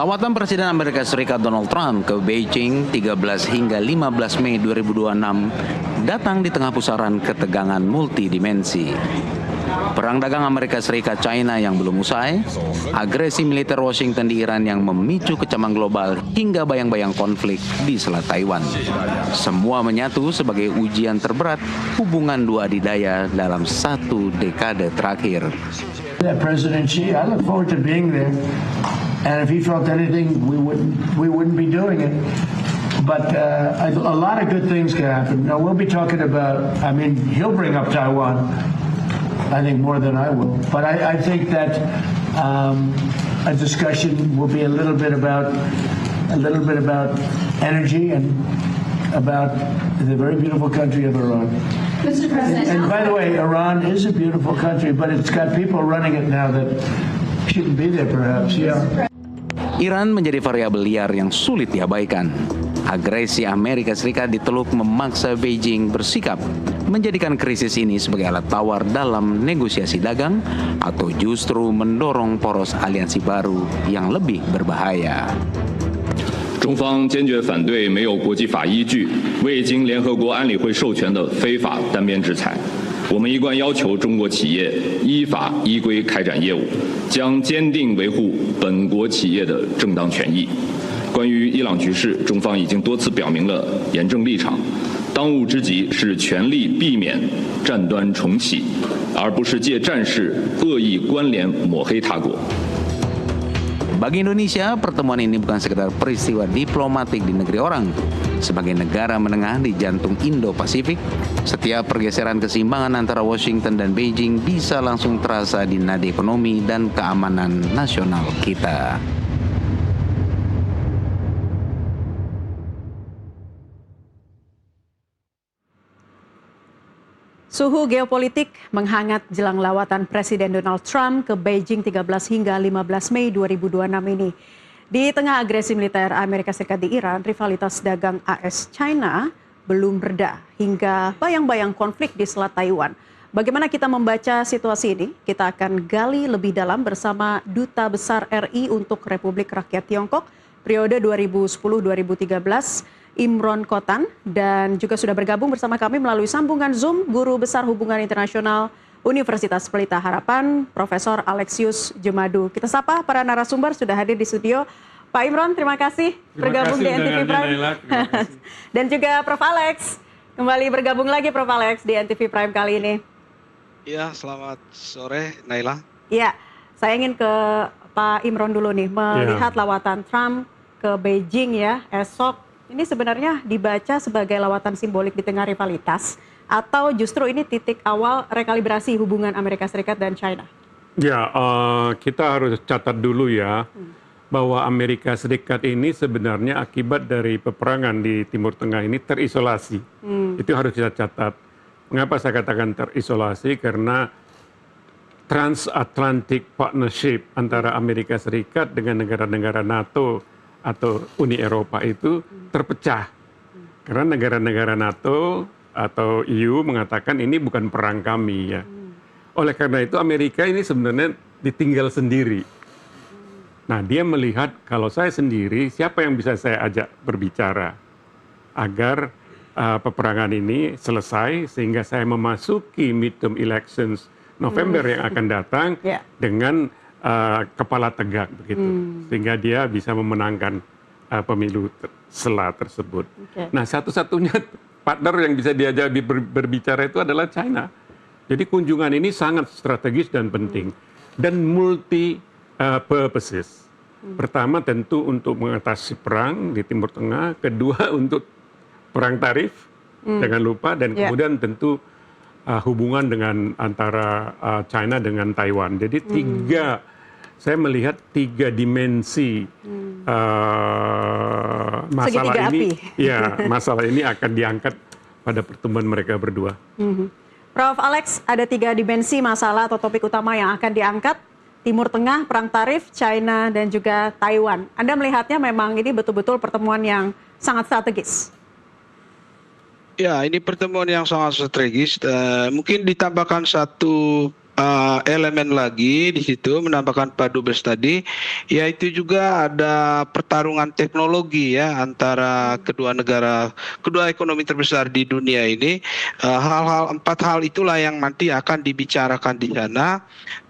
Lawatan Presiden Amerika Serikat Donald Trump ke Beijing 13 hingga 15 Mei 2026 datang di tengah pusaran ketegangan multidimensi. Perang dagang Amerika Serikat-China yang belum usai, agresi militer Washington di Iran yang memicu kecaman global hingga bayang-bayang konflik di Selat Taiwan. Semua menyatu sebagai ujian terberat hubungan dua adidaya dalam satu dekade terakhir. President Xi, I look forward to being there. And if he felt anything, we wouldn't be doing it. But a lot of good things can happen. Now we'll be talking about. I mean, he'll bring up Taiwan. I think more than I will. But I think that a discussion will be a little bit about energy and about the very beautiful country of Iran. Mr. President, And by the way, Iran is a beautiful country, but it's got people running it now that shouldn't be there, perhaps. Yeah. Iran menjadi variabel liar yang sulit diabaikan. Agresi Amerika Serikat diteluk memaksa Beijing bersikap menjadikan krisis ini sebagai alat tawar dalam negosiasi dagang atau justru mendorong poros aliansi baru yang lebih berbahaya. 中方坚决反对没有国际法依据、未经联合国安理会授权的非法单边制裁。我们一贯要求中国企业依法依规开展业务，将坚定维护本国企业的正当权益。关于伊朗局势，中方已经多次表明了严正立场。当务之急是全力避免战端重启，而不是借战事恶意关联抹黑他国。 Bagi Indonesia, pertemuan ini bukan sekedar peristiwa diplomatik di negeri orang. Sebagai negara menengah di jantung Indo-Pasifik, setiap pergeseran keseimbangan antara Washington dan Beijing bisa langsung terasa di nadi ekonomi dan keamanan nasional kita. Suhu geopolitik menghangat jelang lawatan Presiden Donald Trump ke Beijing 13 hingga 15 Mei 2026 ini. Di tengah agresi militer Amerika Serikat di Iran, rivalitas dagang AS-China belum reda hingga bayang-bayang konflik di Selat Taiwan. Bagaimana kita membaca situasi ini? Kita akan gali lebih dalam bersama Duta Besar RI untuk Republik Rakyat Tiongkok periode 2010-2013. Imron Kotan, dan juga sudah bergabung bersama kami melalui sambungan Zoom Guru Besar Hubungan Internasional Universitas Pelita Harapan, Profesor Alexius Jemadu. Kita sapa para narasumber sudah hadir di studio. Pak Imron, terima kasih bergabung di NTV Prime. Dan juga Prof Alex, kembali bergabung lagi Prof Alex di NTV Prime kali ini. Iya, selamat sore Naila. Iya, saya ingin ke Pak Imron dulu nih, melihat lawatan Trump ke Beijing ya esok. Ini sebenarnya dibaca sebagai lawatan simbolik di tengah rivalitas atau justru ini titik awal rekalibrasi hubungan Amerika Serikat dan China? Ya, kita harus catat dulu ya bahwa Amerika Serikat ini sebenarnya akibat dari peperangan di Timur Tengah ini terisolasi. Itu harus kita catat. Mengapa saya katakan terisolasi? Karena Transatlantic Partnership antara Amerika Serikat dengan negara-negara NATO atau Uni Eropa itu terpecah. Karena negara-negara NATO atau EU mengatakan ini bukan perang kami ya. Oleh karena itu Amerika ini sebenarnya ditinggal sendiri. Nah, dia melihat kalau saya sendiri siapa yang bisa saya ajak berbicara agar peperangan ini selesai sehingga saya memasuki midterm elections November yang akan datang dengan kepala tegak begitu, sehingga dia bisa memenangkan pemilu sela tersebut. Nah, satu-satunya partner yang bisa diajak berbicara itu adalah China. Jadi kunjungan ini sangat strategis dan penting dan multi purposes. Pertama tentu untuk mengatasi perang di Timur Tengah, kedua untuk perang tarif, jangan lupa, dan kemudian tentu hubungan dengan antara China dengan Taiwan. Jadi saya melihat tiga dimensi masalah ini. Ya, masalah ini akan diangkat pada pertemuan mereka berdua. Prof Alex, ada tiga dimensi masalah atau topik utama yang akan diangkat. Timur Tengah, perang tarif, China, dan juga Taiwan. Anda melihatnya memang ini betul-betul pertemuan yang sangat strategis. Ya, ini pertemuan yang sangat strategis. Mungkin ditambahkan satu elemen lagi di situ menambahkan Pak Dubes tadi, yaitu juga ada pertarungan teknologi ya antara kedua negara, kedua ekonomi terbesar di dunia ini. Empat hal itulah yang nanti akan dibicarakan di sana.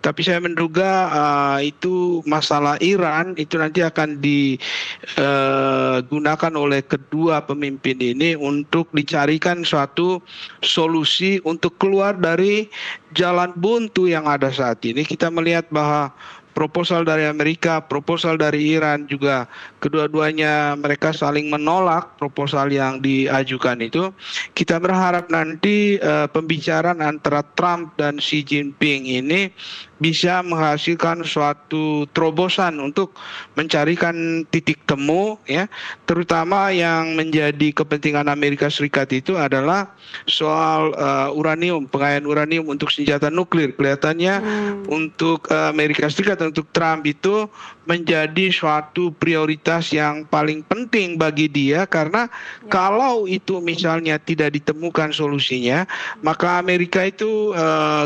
Tapi saya menduga itu masalah Iran itu nanti akan digunakan oleh kedua pemimpin ini untuk dicarikan suatu solusi untuk keluar dari jalan buntu yang ada saat ini. Kita melihat bahwa proposal dari Amerika, proposal dari Iran juga kedua-duanya mereka saling menolak proposal yang diajukan itu. Kita berharap nanti pembicaraan antara Trump dan Xi Jinping ini bisa menghasilkan suatu terobosan untuk mencarikan titik temu ya, terutama yang menjadi kepentingan Amerika Serikat itu adalah soal uranium, pengayaan uranium untuk senjata nuklir. Kelihatannya untuk Amerika Serikat, untuk Trump itu menjadi suatu prioritas yang paling penting bagi dia, karena kalau itu misalnya tidak ditemukan solusinya, maka Amerika itu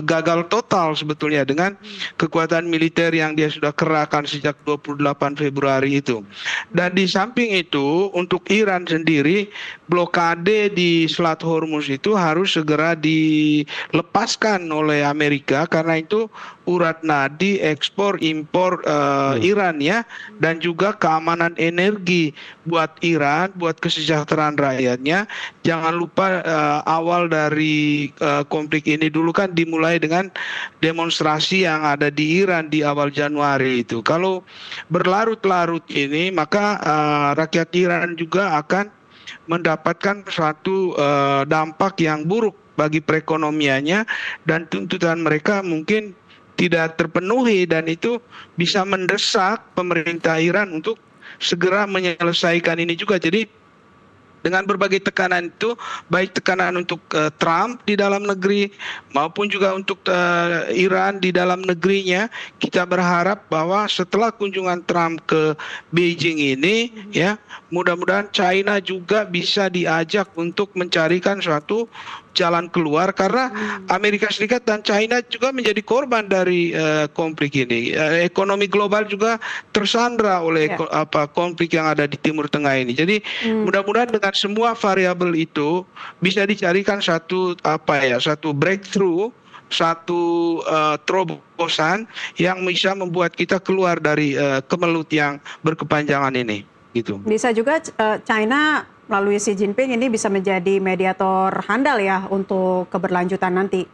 gagal total sebetulnya dengan kekuatan militer yang dia sudah kerahkan sejak 28 Februari itu. Dan di samping itu, untuk Iran sendiri, blokade di Selat Hormuz itu harus segera dilepaskan oleh Amerika, karena itu urat nadi ekspor impor Iran ya, dan juga keamanan energi buat Iran, buat kesejahteraan rakyatnya. Jangan lupa awal dari konflik ini dulu kan dimulai dengan demonstrasi yang ada di Iran di awal Januari itu. Kalau berlarut-larut ini, maka rakyat Iran juga akan mendapatkan suatu dampak yang buruk bagi perekonomiannya, dan tuntutan mereka mungkin tidak terpenuhi, dan itu bisa mendesak pemerintah Iran untuk segera menyelesaikan ini juga. Jadi dengan berbagai tekanan itu, baik tekanan untuk Trump di dalam negeri maupun juga untuk Iran di dalam negerinya, kita berharap bahwa setelah kunjungan Trump ke Beijing ini ya, mudah-mudahan China juga bisa diajak untuk mencarikan suatu jalan keluar, karena Amerika Serikat dan China juga menjadi korban dari konflik ini. Ekonomi global juga tersandra oleh konflik yang ada di Timur Tengah ini. Jadi mudah-mudahan dengan semua variabel itu bisa dicarikan satu satu breakthrough, satu terobosan yang bisa membuat kita keluar dari kemelut yang berkepanjangan ini. Gitu. Bisa juga China melalui Xi Jinping ini bisa menjadi mediator handal ya untuk keberlanjutan nanti.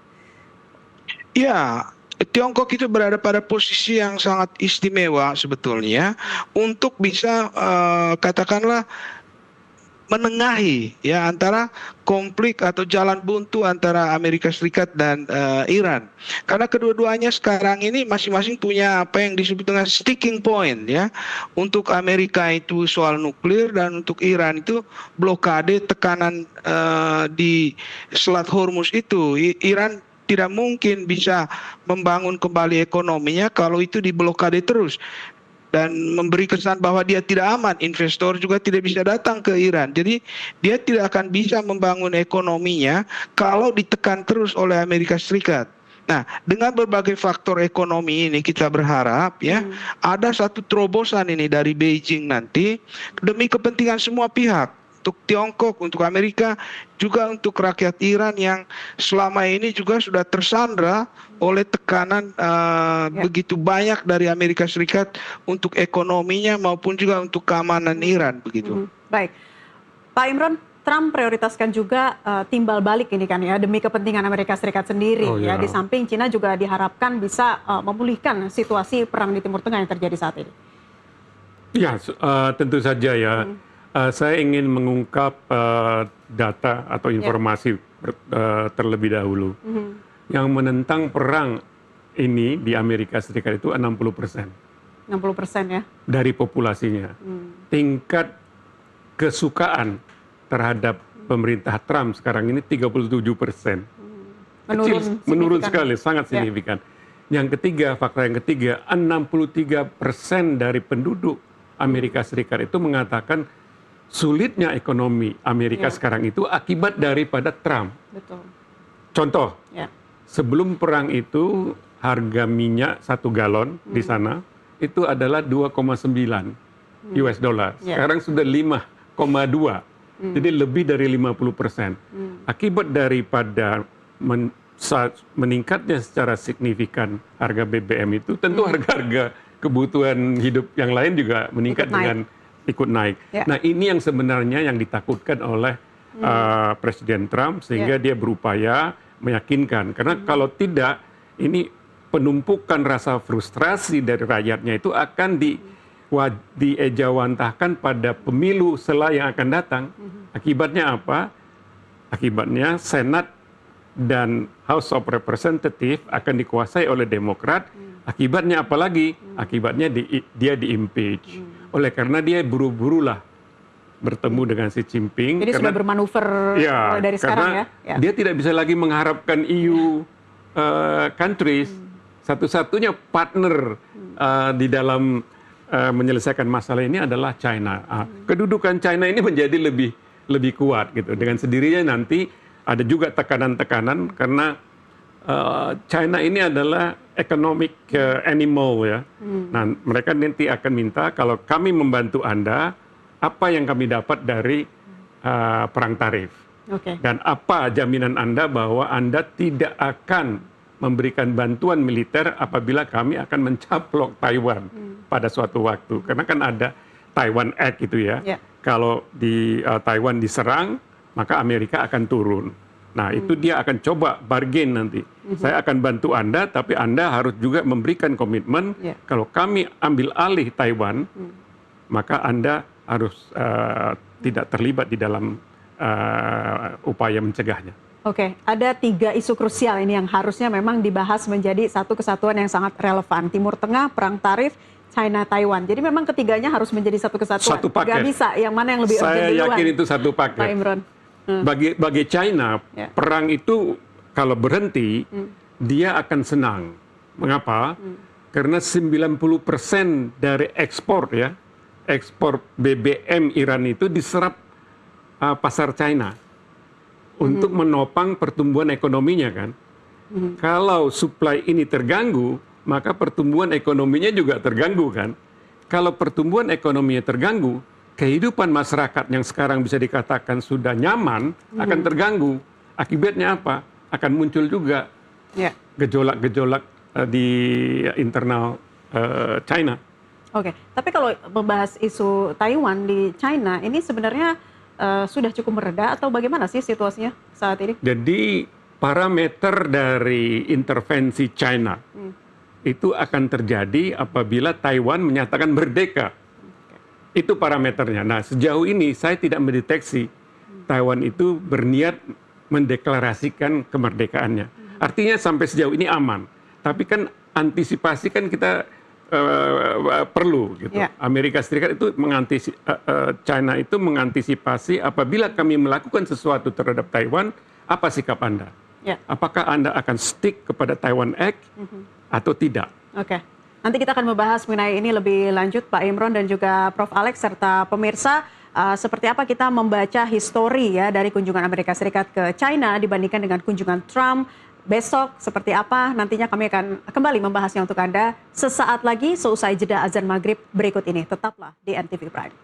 Ya, Tiongkok itu berada pada posisi yang sangat istimewa sebetulnya untuk bisa katakanlah menengahi ya antara konflik atau jalan buntu antara Amerika Serikat dan Iran. Karena kedua-duanya sekarang ini masing-masing punya apa yang disebut dengan sticking point ya. Untuk Amerika itu soal nuklir, dan untuk Iran itu blokade tekanan di Selat Hormuz itu. Iran tidak mungkin bisa membangun kembali ekonominya kalau itu diblokade terus, dan memberi kesan bahwa dia tidak aman. Investor juga tidak bisa datang ke Iran. Jadi dia tidak akan bisa membangun ekonominya kalau ditekan terus oleh Amerika Serikat. Nah, dengan berbagai faktor ekonomi ini kita berharap ya ada satu terobosan ini dari Beijing nanti demi kepentingan semua pihak. Untuk Tiongkok, untuk Amerika, juga untuk rakyat Iran yang selama ini juga sudah tersandra oleh tekanan begitu banyak dari Amerika Serikat untuk ekonominya maupun juga untuk keamanan Iran begitu. Baik, Pak Imron, Trump prioritaskan juga timbal balik ini kan ya demi kepentingan Amerika Serikat sendiri ya. Di samping Cina juga diharapkan bisa memulihkan situasi perang di Timur Tengah yang terjadi saat ini. Ya, tentu saja ya. Saya ingin mengungkap data atau informasi terlebih dahulu. Yang menentang perang ini di Amerika Serikat itu 60%. 60% ya? Dari populasinya. Tingkat kesukaan terhadap pemerintah Trump sekarang ini 37%. Menurun sekali, sangat signifikan. Yang ketiga, faktor yang ketiga, 63% dari penduduk Amerika Serikat itu mengatakan sulitnya ekonomi Amerika sekarang itu akibat daripada Trump. Betul. Contoh, sebelum perang itu harga minyak 1 galon di sana itu adalah 2,9 US dollar. Sekarang sudah 5,2. Jadi lebih dari 50%. Akibat daripada meningkatnya secara signifikan harga BBM itu, tentu harga-harga kebutuhan hidup yang lain juga meningkat ikut naik. Nah, ini yang sebenarnya yang ditakutkan oleh Presiden Trump, sehingga dia berupaya meyakinkan. Karena kalau tidak, ini penumpukan rasa frustrasi dari rakyatnya itu akan diejawantahkan pada pemilu setelah yang akan datang. Akibatnya apa? Akibatnya Senat dan House of Representatives akan dikuasai oleh Demokrat. Akibatnya apa lagi? Akibatnya dia di-impeach. Oleh karena dia buru-burulah bertemu dengan Xi Jinping. Jadi sudah bermanuver dari sekarang ya? Dia tidak bisa lagi mengharapkan EU countries. Satu-satunya partner di dalam menyelesaikan masalah ini adalah China. Kedudukan China ini menjadi lebih kuat gitu. Dengan sendirinya nanti ada juga tekanan-tekanan karena China ini adalah economic animal ya. Nah, mereka nanti akan minta kalau kami membantu Anda, apa yang kami dapat dari perang tarif. Dan apa jaminan Anda bahwa Anda tidak akan memberikan bantuan militer apabila kami akan mencaplok Taiwan pada suatu waktu. Karena kan ada Taiwan Act itu ya. Kalau di Taiwan diserang, maka Amerika akan turun. Nah, itu dia akan coba bargain nanti. Saya akan bantu Anda, tapi Anda harus juga memberikan komitmen kalau kami ambil alih Taiwan, maka Anda harus tidak terlibat di dalam upaya mencegahnya. Oke, ada 3 isu krusial ini yang harusnya memang dibahas menjadi satu kesatuan yang sangat relevan. Timur Tengah, perang tarif, China, Taiwan. Jadi memang ketiganya harus menjadi satu kesatuan. Satu paket. Gak bisa, yang mana yang lebih urgent duluan. Saya yakin itu satu paket. Pak Imron. Bagi China, perang itu kalau berhenti, dia akan senang. Mengapa? Karena 90% dari ekspor BBM Iran itu diserap pasar China untuk menopang pertumbuhan ekonominya kan. Kalau supply ini terganggu, maka pertumbuhan ekonominya juga terganggu kan. Kalau pertumbuhan ekonominya terganggu, kehidupan masyarakat yang sekarang bisa dikatakan sudah nyaman akan terganggu. Akibatnya apa? Akan muncul juga gejolak-gejolak di internal China. Oke, tapi kalau membahas isu Taiwan di China, ini sebenarnya sudah cukup mereda atau bagaimana sih situasinya saat ini? Jadi parameter dari intervensi China itu akan terjadi apabila Taiwan menyatakan merdeka. Itu parameternya. Nah, sejauh ini saya tidak mendeteksi Taiwan itu berniat mendeklarasikan kemerdekaannya. Artinya sampai sejauh ini aman. Tapi kan antisipasi kan kita perlu gitu. Amerika Serikat itu China itu mengantisipasi apabila kami melakukan sesuatu terhadap Taiwan, apa sikap Anda? Apakah Anda akan stick kepada Taiwan Act atau tidak? Oke. Nanti kita akan membahas mengenai ini lebih lanjut, Pak Imron dan juga Prof. Alex serta pemirsa. Seperti apa kita membaca histori ya dari kunjungan Amerika Serikat ke China dibandingkan dengan kunjungan Trump besok, seperti apa nantinya kami akan kembali membahasnya untuk Anda sesaat lagi seusai jeda azan maghrib berikut ini. Tetaplah di NTV Prime.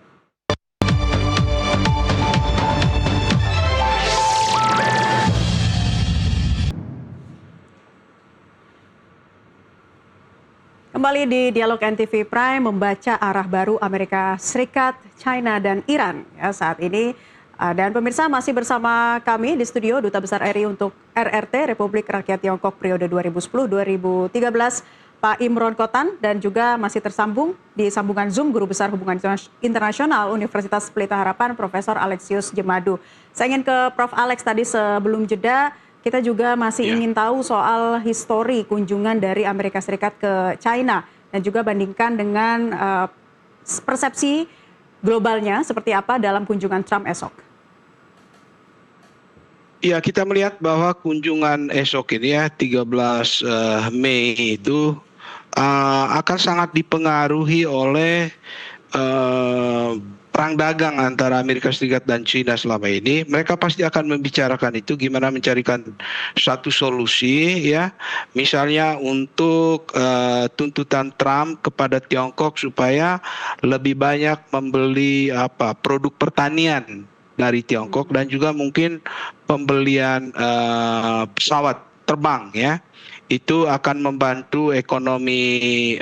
Kembali di Dialog NTV Prime, membaca arah baru Amerika Serikat, China, dan Iran ya, saat ini. Dan pemirsa masih bersama kami di studio Duta Besar RI untuk RRT Republik Rakyat Tiongkok periode 2010-2013 Pak Imron Kotan, dan juga masih tersambung di sambungan Zoom Guru Besar Hubungan Internasional Universitas Pelita Harapan Profesor Alexius Jemadu. Saya ingin ke Prof. Alex tadi sebelum jeda, kita juga masih ingin tahu soal histori kunjungan dari Amerika Serikat ke China dan juga bandingkan dengan persepsi globalnya seperti apa dalam kunjungan Trump esok. Ya, kita melihat bahwa kunjungan esok ini ya 13 Mei itu akan sangat dipengaruhi oleh perang dagang antara Amerika Serikat dan China selama ini, mereka pasti akan membicarakan itu gimana mencarikan satu solusi ya, misalnya untuk tuntutan Trump kepada Tiongkok supaya lebih banyak membeli produk pertanian dari Tiongkok dan juga mungkin pembelian pesawat terbang ya, itu akan membantu ekonomi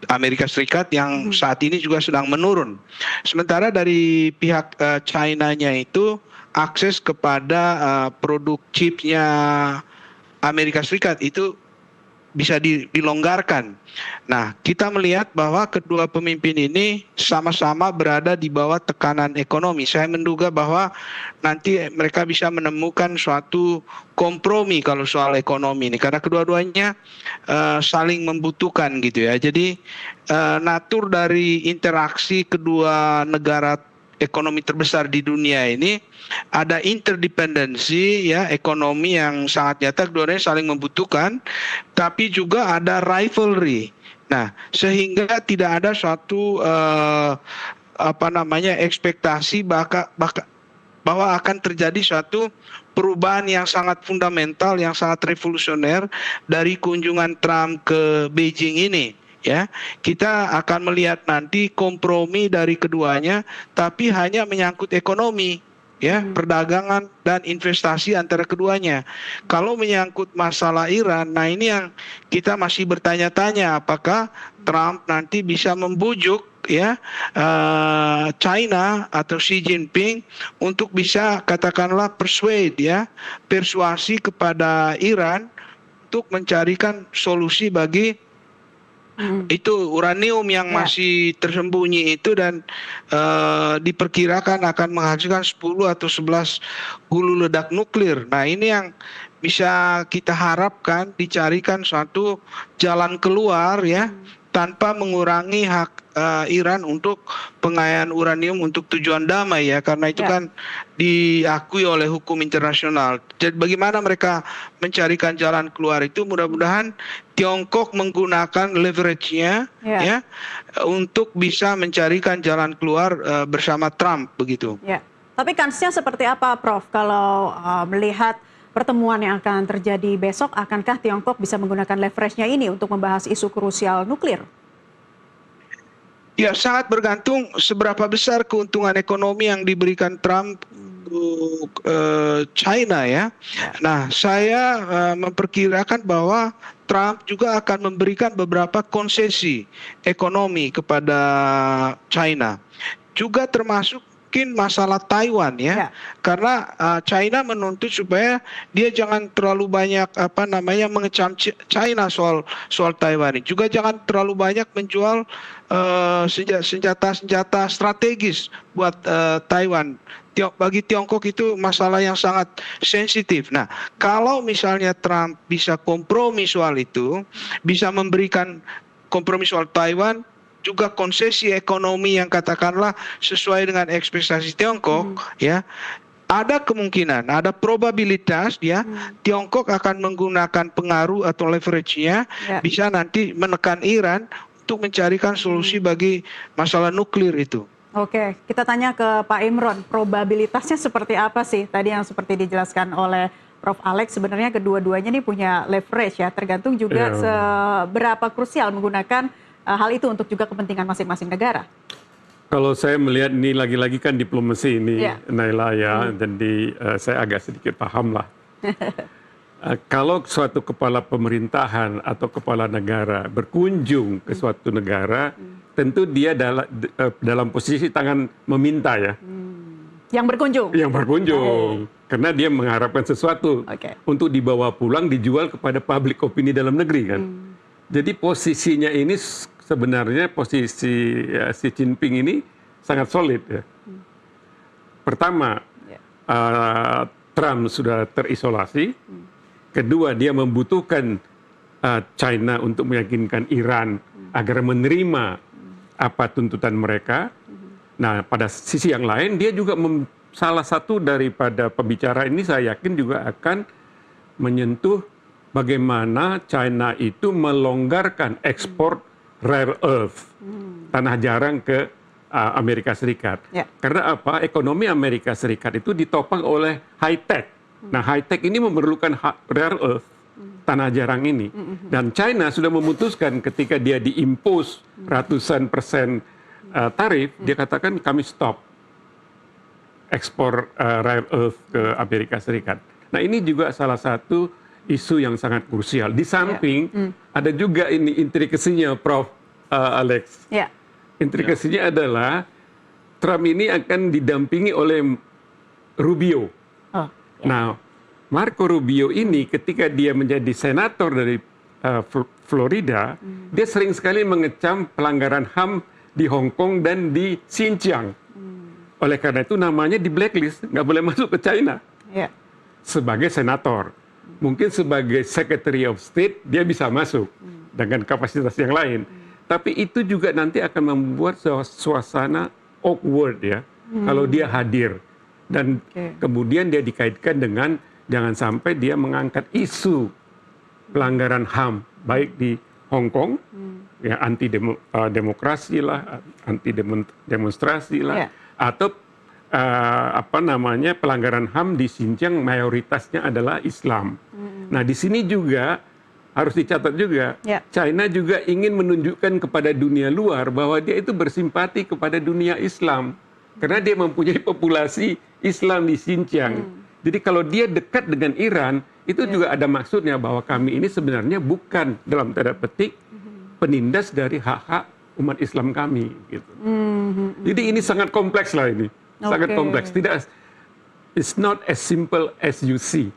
Amerika Serikat yang saat ini juga sedang menurun. Sementara dari pihak China-nya itu akses kepada produk chipnya Amerika Serikat itu bisa dilonggarkan. Nah, kita melihat bahwa kedua pemimpin ini sama-sama berada di bawah tekanan ekonomi. Saya menduga bahwa nanti mereka bisa menemukan suatu kompromi kalau soal ekonomi ini, karena kedua-duanya saling membutuhkan gitu ya. Jadi natur dari interaksi kedua negara ekonomi terbesar di dunia ini ada interdependensi ya, ekonomi yang sangat nyata, keduanya saling membutuhkan, tapi juga ada rivalry. Nah, sehingga tidak ada suatu ekspektasi bahwa akan terjadi suatu perubahan yang sangat fundamental, yang sangat revolusioner dari kunjungan Trump ke Beijing ini. Ya, kita akan melihat nanti kompromi dari keduanya, tapi hanya menyangkut ekonomi, ya, perdagangan dan investasi antara keduanya. Kalau menyangkut masalah Iran, nah ini yang kita masih bertanya-tanya, apakah Trump nanti bisa membujuk ya China atau Xi Jinping untuk bisa katakanlah persuasi kepada Iran untuk mencarikan solusi bagi itu uranium yang masih tersembunyi itu, dan diperkirakan akan menghasilkan 10 atau 11 hulu ledak nuklir. Nah, ini yang bisa kita harapkan dicarikan suatu jalan keluar ya, tanpa mengurangi hak Iran untuk pengayaan uranium untuk tujuan damai ya, karena itu kan diakui oleh hukum internasional. Jadi bagaimana mereka mencarikan jalan keluar itu, mudah-mudahan Tiongkok menggunakan leverage-nya ya untuk bisa mencarikan jalan keluar bersama Trump begitu. Ya. Tapi kansnya seperti apa, Prof? Kalau melihat pertemuan yang akan terjadi besok, akankah Tiongkok bisa menggunakan leverage-nya ini untuk membahas isu krusial nuklir? Ya, sangat bergantung seberapa besar keuntungan ekonomi yang diberikan Trump untuk China ya. Nah, saya memperkirakan bahwa Trump juga akan memberikan beberapa konsesi ekonomi kepada China. Juga termasuk mungkin masalah Taiwan ya. Karena China menuntut supaya dia jangan terlalu banyak mengecam China soal Taiwan ini. Juga jangan terlalu banyak menjual senjata strategis buat Taiwan. Bagi Tiongkok itu masalah yang sangat sensitif. Nah, kalau misalnya Trump bisa kompromi soal itu, bisa memberikan kompromi soal Taiwan, juga konsesi ekonomi yang katakanlah sesuai dengan ekspektasi Tiongkok ya, ada kemungkinan, ada probabilitas ya, Tiongkok akan menggunakan pengaruh atau leverage-nya bisa nanti menekan Iran untuk mencarikan solusi bagi masalah nuklir itu. Oke, kita tanya ke Pak Imron, probabilitasnya seperti apa sih? Tadi yang seperti dijelaskan oleh Prof. Alex, sebenarnya kedua-duanya ini punya leverage ya, tergantung juga seberapa krusial menggunakan hal itu untuk juga kepentingan masing-masing negara. Kalau saya melihat ini lagi-lagi kan diplomasi ini, Naila ya, jadi saya agak sedikit paham lah. Kalau suatu kepala pemerintahan atau kepala negara berkunjung ke suatu negara, tentu dia dalam posisi tangan meminta ya. Yang berkunjung? Yang berkunjung. Karena dia mengharapkan sesuatu untuk dibawa pulang, dijual kepada public opini dalam negeri kan. Jadi posisinya ini sebenarnya posisi Xi Jinping ini sangat solid ya. Pertama, Trump sudah terisolasi. Kedua, dia membutuhkan China untuk meyakinkan Iran agar menerima apa tuntutan mereka. Nah, pada sisi yang lain, dia juga salah satu daripada pembicaraan ini saya yakin juga akan menyentuh bagaimana China itu melonggarkan ekspor rare earth, tanah jarang ke Amerika Serikat. Ya. Karena apa? Ekonomi Amerika Serikat itu ditopang oleh high tech. Nah, high tech ini memerlukan rare earth, tanah jarang ini. Dan China sudah memutuskan ketika dia diimpos ratusan persen tarif, dia katakan kami stop ekspor rare earth ke Amerika Serikat. Nah, ini juga salah satu isu yang sangat krusial. Di samping ada juga ini intrikasinya, Prof. Alex. Ya. Intrikasinya adalah Trump ini akan didampingi oleh Rubio. Oh, Nah, Marco Rubio ini ketika dia menjadi senator dari Florida, dia sering sekali mengecam pelanggaran HAM di Hong Kong dan di Xinjiang. Oleh karena itu namanya di blacklist, nggak boleh masuk ke China ya. sebagai senator. Mungkin sebagai Secretary of State dia bisa masuk dengan kapasitas yang lain. Tapi itu juga nanti akan membuat suasana awkward ya, kalau dia hadir. Dan kemudian dia dikaitkan dengan jangan sampai dia mengangkat isu pelanggaran HAM, baik di Hong Kong, ya anti demokrasi lah, anti demonstrasi lah, atau pelanggaran HAM di Xinjiang mayoritasnya adalah Islam. Nah, di sini juga harus dicatat juga, China juga ingin menunjukkan kepada dunia luar bahwa dia itu bersimpati kepada dunia Islam. Karena dia mempunyai populasi Islam di Xinjiang. Jadi kalau dia dekat dengan Iran, itu juga ada maksudnya bahwa kami ini sebenarnya bukan dalam tanda petik penindas dari hak-hak umat Islam kami. Gitu. Jadi ini sangat kompleks lah ini. Sangat kompleks. It's not as simple as you see.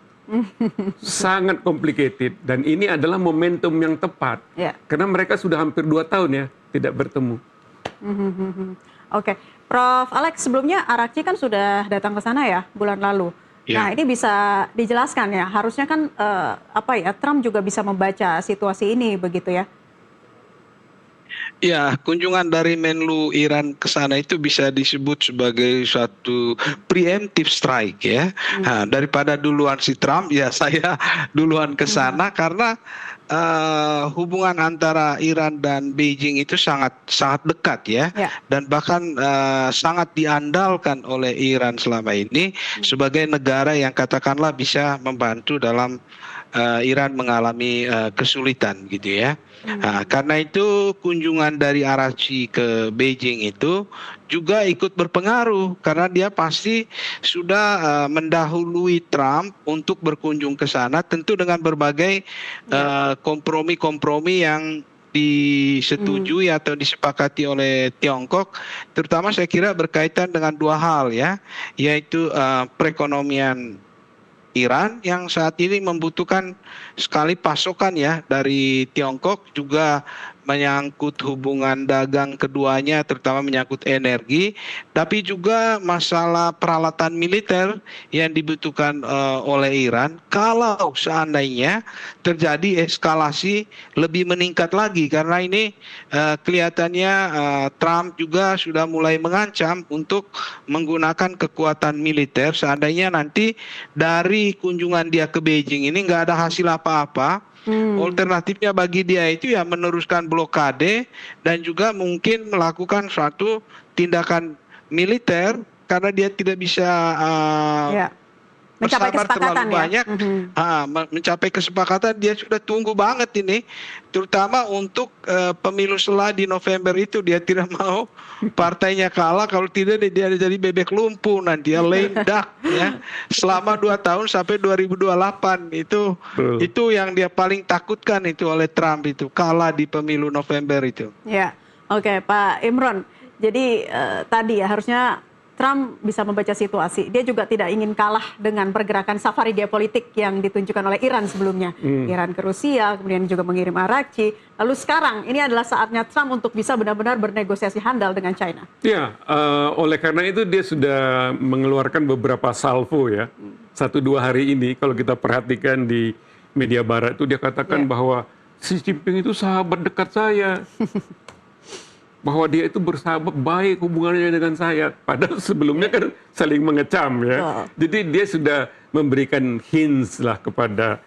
Sangat complicated, dan ini adalah momentum yang tepat karena mereka sudah hampir 2 tahun ya tidak bertemu. Oke, Prof. Alex, sebelumnya Arakci kan sudah datang ke sana ya bulan lalu. Nah, ini bisa dijelaskan ya, harusnya kan Trump juga bisa membaca situasi ini begitu ya. Ya, kunjungan dari Menlu Iran ke sana itu bisa disebut sebagai suatu preemptive strike ya. Nah, daripada duluan si Trump, ya saya duluan ke sana karena hubungan antara Iran dan Beijing itu sangat dekat ya. Dan bahkan sangat diandalkan oleh Iran selama ini sebagai negara yang katakanlah bisa membantu dalam Iran mengalami kesulitan gitu ya. Nah, karena itu kunjungan dari Arakci ke Beijing itu juga ikut berpengaruh karena dia pasti sudah mendahului Trump untuk berkunjung ke sana, tentu dengan berbagai kompromi-kompromi yang disetujui atau disepakati oleh Tiongkok, terutama saya kira berkaitan dengan 2 hal ya, yaitu perekonomian Iran yang saat ini membutuhkan sekali pasokan ya dari Tiongkok, juga menyangkut hubungan dagang keduanya, terutama menyangkut energi, tapi juga masalah peralatan militer yang dibutuhkan oleh Iran. Kalau seandainya terjadi eskalasi lebih meningkat lagi, karena ini kelihatannya Trump juga sudah mulai mengancam untuk menggunakan kekuatan militer seandainya nanti dari kunjungan dia ke Beijing ini nggak ada hasil apa-apa. Alternatifnya bagi dia itu ya meneruskan blokade dan juga mungkin melakukan suatu tindakan militer karena dia tidak bisa mencapai bersabar kesepakatan terlalu banyak. Mencapai kesepakatan dia sudah tunggu banget ini, terutama untuk pemilu setelah di November itu dia tidak mau partainya kalah, kalau tidak dia jadi bebek lumpuh nanti, dia lame duck ya selama 2 tahun sampai 2028 itu yang dia paling takutkan itu oleh Trump, itu kalah di pemilu November itu. Ya, oke Pak Imron. Jadi tadi ya harusnya Trump bisa membaca situasi. Dia juga tidak ingin kalah dengan pergerakan safari geopolitik yang ditunjukkan oleh Iran sebelumnya. Iran ke Rusia, kemudian juga mengirim Arakci. Lalu sekarang ini adalah saatnya Trump untuk bisa benar-benar bernegosiasi handal dengan China. Ya, oleh karena itu dia sudah mengeluarkan beberapa salvo ya. 1-2 hari ini kalau kita perhatikan di media barat itu dia katakan bahwa Xi Jinping itu sahabat dekat saya. Bahwa dia itu bersahabat baik hubungannya dengan saya. Padahal sebelumnya kan saling mengecam ya. Jadi dia sudah memberikan hints lah kepada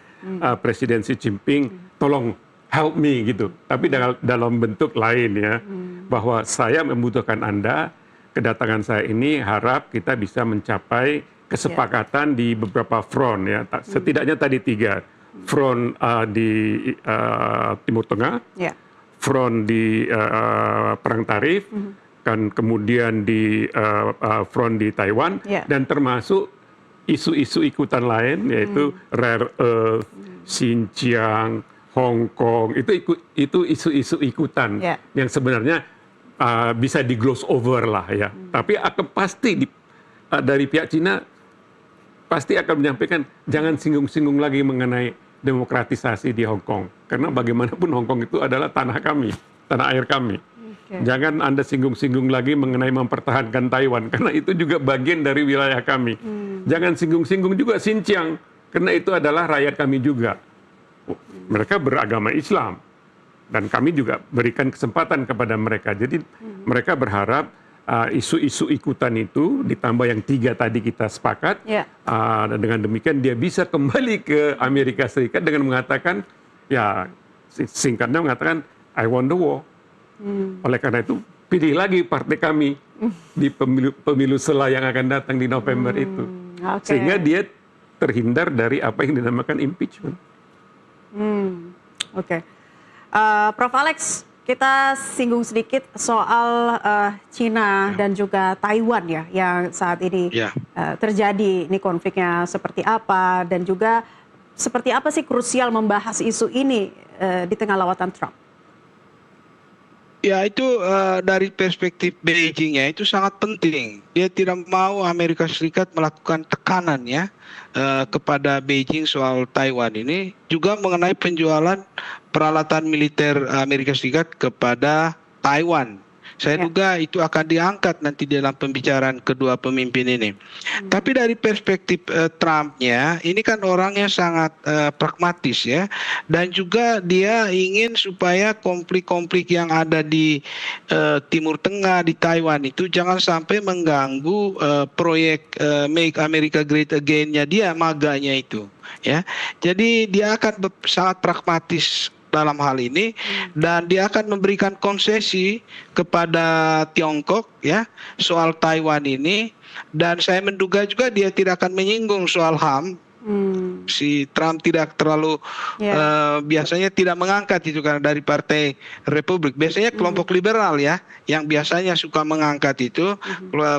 Presiden Xi Jinping, tolong help me gitu, tapi dalam bentuk lain ya, bahwa saya membutuhkan Anda, kedatangan saya ini harap kita bisa mencapai kesepakatan di beberapa front ya, setidaknya tadi 3 front di Timur Tengah, front di perang tarif, kan kemudian di front di Taiwan, dan termasuk isu-isu ikutan lain yaitu rare earth, Xinjiang, Hong Kong, itu isu-isu ikutan yang sebenarnya bisa di gloss over lah ya. Tapi akan pasti dari pihak Cina pasti akan menyampaikan jangan singgung-singgung lagi mengenai demokratisasi di Hong Kong, karena bagaimanapun Hong Kong itu adalah tanah kami, tanah air kami. Jangan Anda singgung-singgung lagi mengenai mempertahankan Taiwan, karena itu juga bagian dari wilayah kami. Jangan singgung-singgung juga Xinjiang, karena itu adalah rakyat kami juga. Mereka beragama Islam, dan kami juga berikan kesempatan kepada mereka. Jadi mereka berharap isu-isu ikutan itu ditambah yang 3 tadi kita sepakat, dan dengan demikian dia bisa kembali ke Amerika Serikat dengan mengatakan, ya singkatnya mengatakan, I won the war. Oleh karena itu, pilih lagi partai kami di pemilu sela yang akan datang di November itu. Sehingga dia terhindar dari apa yang dinamakan impeachment. Prof. Alex, kita singgung sedikit soal Cina dan juga Taiwan ya, yang saat ini terjadi. Ini konfliknya seperti apa, dan juga seperti apa sih krusial membahas isu ini di tengah lawatan Trump? Ya, itu dari perspektif Beijing ya, itu sangat penting. Dia tidak mau Amerika Serikat melakukan tekanan ya kepada Beijing soal Taiwan ini, juga mengenai penjualan peralatan militer Amerika Serikat kepada Taiwan. Saya duga itu akan diangkat nanti dalam pembicaraan kedua pemimpin ini. Tapi dari perspektif Trump-nya, ini kan orangnya sangat pragmatis ya, dan juga dia ingin supaya konflik-konflik yang ada di Timur Tengah, di Taiwan itu jangan sampai mengganggu proyek Make America Great Again-nya dia, MAGA-nya itu ya. Jadi dia akan sangat pragmatis dalam hal ini, dan dia akan memberikan konsesi kepada Tiongkok ya soal Taiwan ini, dan saya menduga juga dia tidak akan menyinggung soal HAM. Si Trump tidak terlalu biasanya tidak mengangkat itu, karena dari Partai Republik biasanya kelompok liberal ya yang biasanya suka mengangkat itu,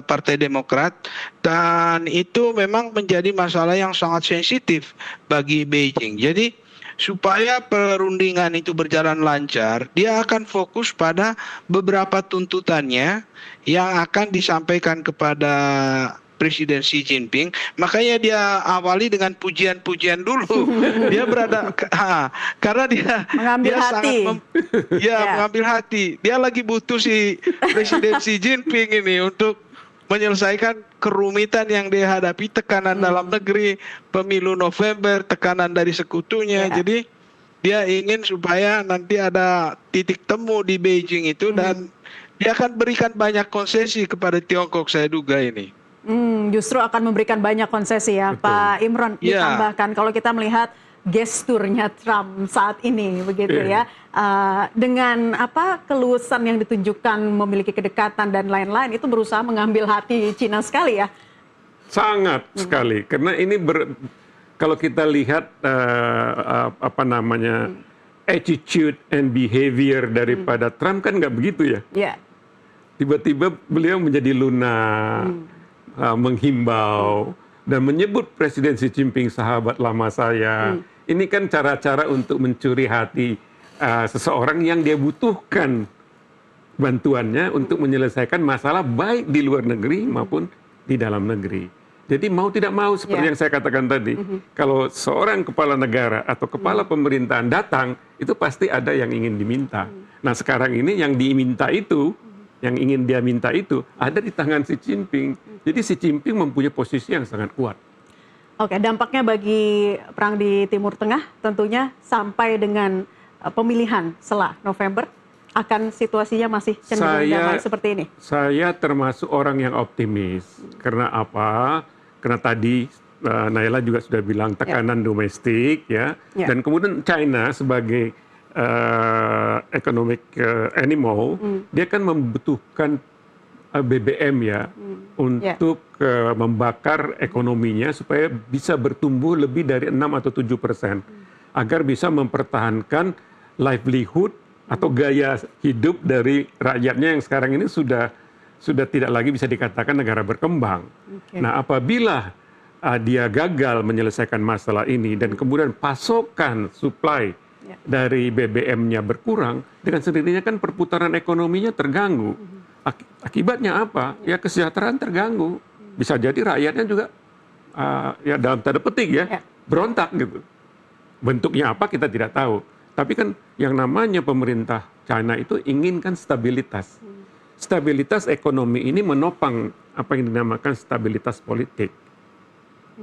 Partai Demokrat, dan itu memang menjadi masalah yang sangat sensitif bagi Beijing. Jadi supaya perundingan itu berjalan lancar, dia akan fokus pada beberapa tuntutannya yang akan disampaikan kepada Presiden Xi Jinping. Makanya dia awali dengan pujian-pujian dulu. Dia karena dia mengambil hati. Mengambil hati. Dia lagi butuh si Presiden Xi Jinping ini untuk menyelesaikan kerumitan yang dihadapi, tekanan dalam negeri, pemilu November, tekanan dari sekutunya. Jadi dia ingin supaya nanti ada titik temu di Beijing itu, dan dia akan berikan banyak konsesi kepada Tiongkok, saya duga ini. Justru akan memberikan banyak konsesi ya. Betul. Pak Imron, ditambahkan kalau kita melihat gesturnya Trump saat ini begitu ya, dengan keluasan yang ditunjukkan, memiliki kedekatan dan lain-lain, itu berusaha mengambil hati Cina sekali ya. Sangat sekali, karena ini kalau kita lihat attitude and behavior daripada Trump kan nggak begitu ya. Tiba-tiba beliau menjadi lunak, menghimbau dan menyebut Presiden Xi Jinping sahabat lama saya. Ini kan cara-cara untuk mencuri hati seseorang yang dia butuhkan bantuannya untuk menyelesaikan masalah baik di luar negeri maupun di dalam negeri. Jadi mau tidak mau, seperti yang saya katakan tadi, kalau seorang kepala negara atau kepala pemerintahan datang, itu pasti ada yang ingin diminta. Nah sekarang ini yang diminta itu, yang ingin dia minta itu ada di tangan Xi Jinping. Jadi Xi Jinping mempunyai posisi yang sangat kuat. Oke, dampaknya bagi perang di Timur Tengah tentunya sampai dengan pemilihan setelah November, akan situasinya masih cenderung damai seperti ini? Saya termasuk orang yang optimis. Karena apa? Karena tadi Naila juga sudah bilang tekanan domestik ya. Dan kemudian China sebagai economic animal, dia kan membutuhkan BBM ya untuk membakar ekonominya supaya bisa bertumbuh lebih dari 6 atau 7% agar bisa mempertahankan livelihood atau gaya hidup dari rakyatnya yang sekarang ini sudah tidak lagi bisa dikatakan negara berkembang. Nah, apabila dia gagal menyelesaikan masalah ini dan kemudian pasokan supply dari BBM-nya berkurang, dengan sendirinya kan perputaran ekonominya terganggu. Akibatnya apa? Ya kesejahteraan terganggu. Bisa jadi rakyatnya juga ya dalam tanda petik ya berontak gitu. Bentuknya apa kita tidak tahu. Tapi kan yang namanya pemerintah China itu inginkan stabilitas. Stabilitas ekonomi ini menopang apa yang dinamakan stabilitas politik.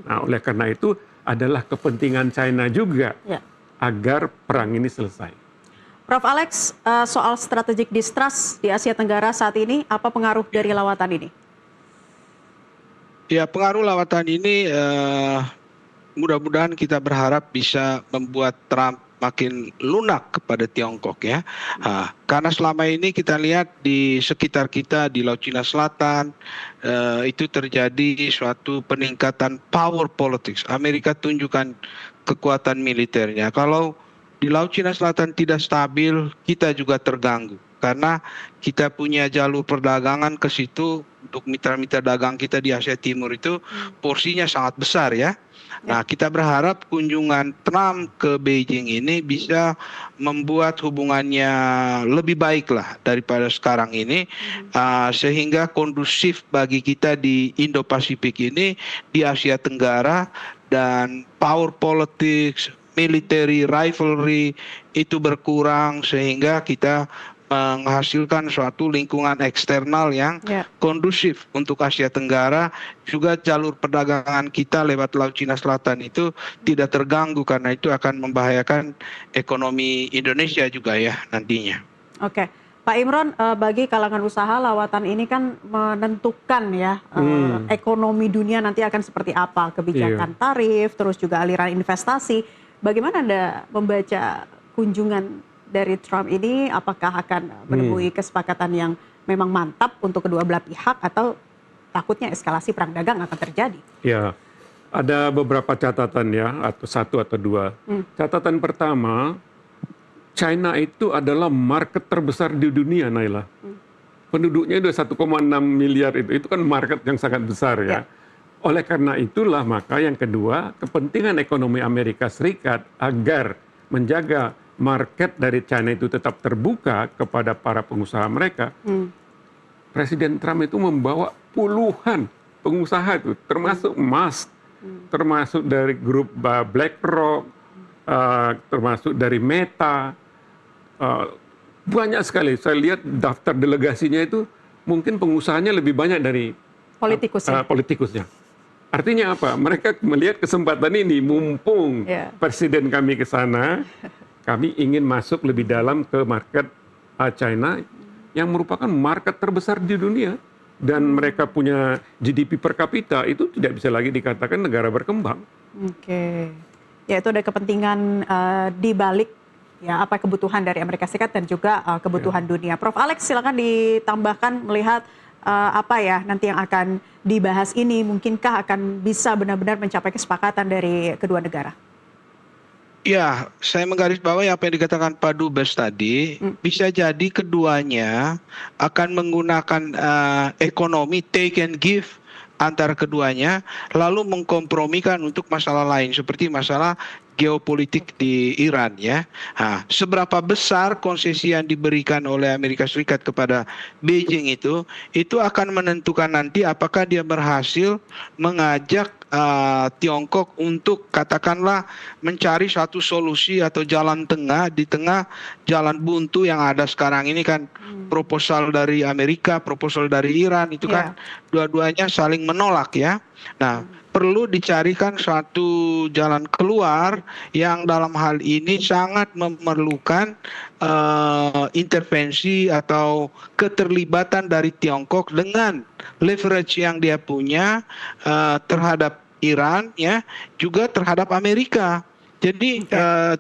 Nah, oleh karena itu adalah kepentingan China juga agar perang ini selesai. Prof. Alex, soal strategic distrust di Asia Tenggara saat ini, apa pengaruh dari lawatan ini? Ya, pengaruh lawatan ini mudah-mudahan kita berharap bisa membuat Trump makin lunak kepada Tiongkok ya. Karena selama ini kita lihat di sekitar kita di Laut Cina Selatan itu terjadi suatu peningkatan power politics. Amerika tunjukkan kekuatan militernya. Kalau di Laut Cina Selatan tidak stabil, kita juga terganggu. Karena kita punya jalur perdagangan ke situ untuk mitra-mitra dagang kita di Asia Timur itu porsinya sangat besar ya. Nah, kita berharap kunjungan Trump ke Beijing ini bisa membuat hubungannya lebih baik lah daripada sekarang ini, sehingga kondusif bagi kita di Indo-Pasifik ini, di Asia Tenggara, dan power politics, military rivalry itu berkurang sehingga kita menghasilkan suatu lingkungan eksternal yang kondusif untuk Asia Tenggara. Juga jalur perdagangan kita lewat Laut Cina Selatan itu tidak terganggu karena itu akan membahayakan ekonomi Indonesia juga ya nantinya. Oke, Pak Imron, bagi kalangan usaha lawatan ini kan menentukan ya ekonomi dunia nanti akan seperti apa, kebijakan tarif, terus juga aliran investasi. Bagaimana Anda membaca kunjungan dari Trump ini, apakah akan menemui kesepakatan yang memang mantap untuk kedua belah pihak atau takutnya eskalasi perang dagang akan terjadi? Ya, ada beberapa catatan ya, atau satu atau dua. Catatan pertama, China itu adalah market terbesar di dunia, Naila. Penduduknya udah 1,6 miliar itu kan market yang sangat besar ya. Oleh karena itulah maka yang kedua, kepentingan ekonomi Amerika Serikat agar menjaga market dari China itu tetap terbuka kepada para pengusaha mereka. Presiden Trump itu membawa puluhan pengusaha itu, termasuk Musk, termasuk dari grup BlackRock, termasuk dari Meta, banyak sekali. Saya lihat daftar delegasinya itu mungkin pengusahanya lebih banyak dari politikusnya. Artinya apa? Mereka melihat kesempatan ini, mumpung presiden kami ke sana, kami ingin masuk lebih dalam ke market China yang merupakan market terbesar di dunia. Dan mereka punya GDP per kapita itu tidak bisa lagi dikatakan negara berkembang. Oke, ya itu ada kepentingan di balik ya apa kebutuhan dari Amerika Serikat dan juga kebutuhan dunia. Prof. Alex, silakan ditambahkan melihat apa ya nanti yang akan dibahas ini, mungkinkah akan bisa benar-benar mencapai kesepakatan dari kedua negara? Ya, saya menggarisbawahi apa yang dikatakan Pak Dubes tadi. Bisa jadi keduanya akan menggunakan ekonomi take and give antara keduanya, lalu mengkompromikan untuk masalah lain seperti masalah geopolitik di Iran ya. Nah, seberapa besar konsesi yang diberikan oleh Amerika Serikat kepada Beijing itu akan menentukan nanti apakah dia berhasil mengajak Tiongkok untuk katakanlah mencari satu solusi atau jalan tengah di tengah jalan buntu yang ada sekarang ini kan, proposal dari Amerika, proposal dari Iran itu kan dua-duanya saling menolak ya. Nah, perlu dicarikan suatu jalan keluar yang dalam hal ini sangat memerlukan intervensi atau keterlibatan dari Tiongkok dengan leverage yang dia punya terhadap Iran ya, juga terhadap Amerika. Jadi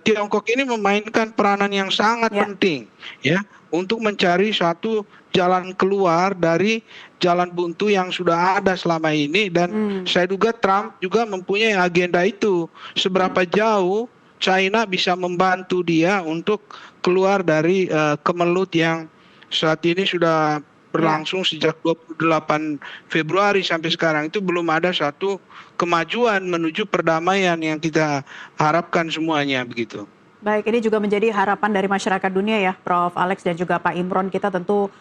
Tiongkok ini memainkan peranan yang sangat penting ya untuk mencari suatu jalan keluar dari jalan buntu yang sudah ada selama ini, dan saya duga Trump juga mempunyai agenda itu. Seberapa jauh China bisa membantu dia untuk keluar dari kemelut yang saat ini sudah berlangsung sejak 28 Februari sampai sekarang. Itu belum ada satu kemajuan menuju perdamaian yang kita harapkan semuanya begitu. Baik, ini juga menjadi harapan dari masyarakat dunia ya, Prof. Alex dan juga Pak Imron. Kita tentu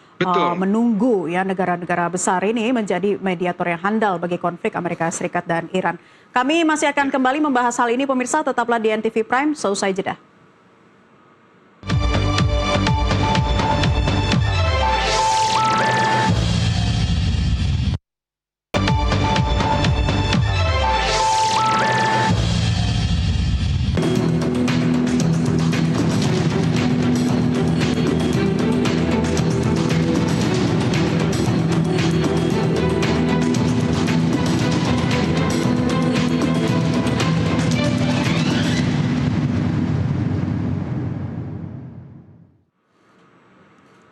menunggu ya negara-negara besar ini menjadi mediator yang handal bagi konflik Amerika Serikat dan Iran. Kami masih akan kembali membahas hal ini, pemirsa. Tetaplah di NTV Prime, seusai jeda.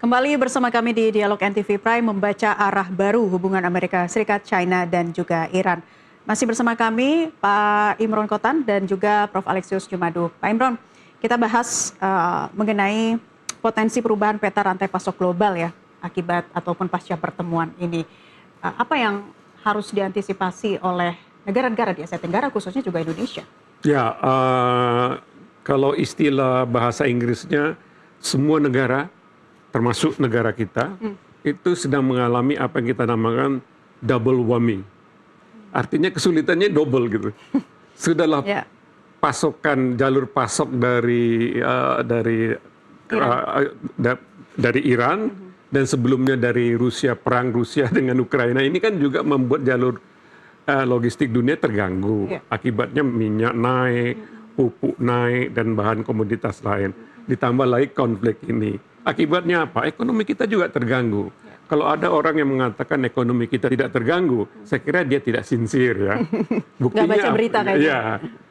Kembali bersama kami di Dialog NTV Prime, membaca arah baru hubungan Amerika Serikat, China, dan juga Iran. Masih bersama kami Pak Imron Kotan dan juga Prof. Alexius Jumadu. Pak Imron, kita bahas mengenai potensi perubahan peta rantai pasok global ya, akibat ataupun pasca pertemuan ini. Apa yang harus diantisipasi oleh negara-negara di Asia Tenggara, khususnya juga Indonesia? Ya, kalau istilah bahasa Inggrisnya, semua negara termasuk negara kita, itu sedang mengalami apa yang kita namakan double whammy. Artinya kesulitannya double gitu. Sudahlah pasokan, jalur pasok dari Iran dan sebelumnya dari Rusia, perang Rusia dengan Ukraina ini kan juga membuat jalur logistik dunia terganggu. Akibatnya minyak naik, pupuk naik, dan bahan komoditas lain. Ditambah lagi konflik ini. Akibatnya apa? Ekonomi kita juga terganggu. Kalau ada orang yang mengatakan ekonomi kita tidak terganggu, saya kira dia tidak sincere ya. Buktinya, nggak baca berita kayaknya. Ya,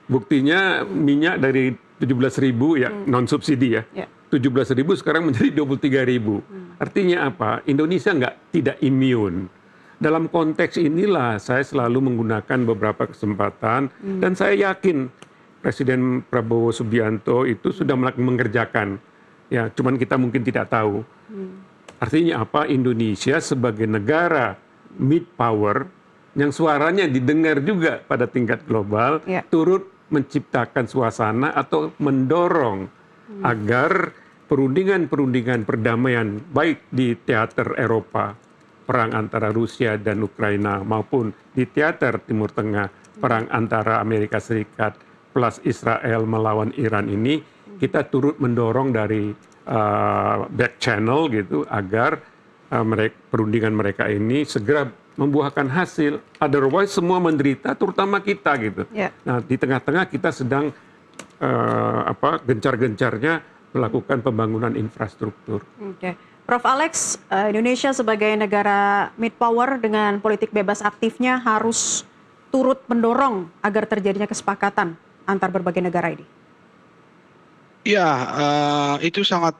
buktinya minyak dari 17.000 ya non subsidi ya, 17.000 sekarang menjadi 23.000. Artinya apa? Indonesia tidak immune. Dalam konteks inilah saya selalu menggunakan beberapa kesempatan dan saya yakin Presiden Prabowo Subianto itu sudah mengerjakan. Ya, cuman kita mungkin tidak tahu. Artinya apa? Indonesia sebagai negara mid power yang suaranya didengar juga pada tingkat global, turut menciptakan suasana atau mendorong agar perundingan-perundingan perdamaian baik di teater Eropa, perang antara Rusia dan Ukraina, maupun di teater Timur Tengah, perang antara Amerika Serikat plus Israel melawan Iran ini, kita turut mendorong dari back channel gitu agar perundingan mereka ini segera membuahkan hasil. Otherwise semua menderita, terutama kita gitu. Nah, di tengah-tengah kita sedang gencar-gencarnya melakukan pembangunan infrastruktur. Prof. Alex, Indonesia sebagai negara mid power dengan politik bebas aktifnya harus turut mendorong agar terjadinya kesepakatan antar berbagai negara ini. Ya, itu sangat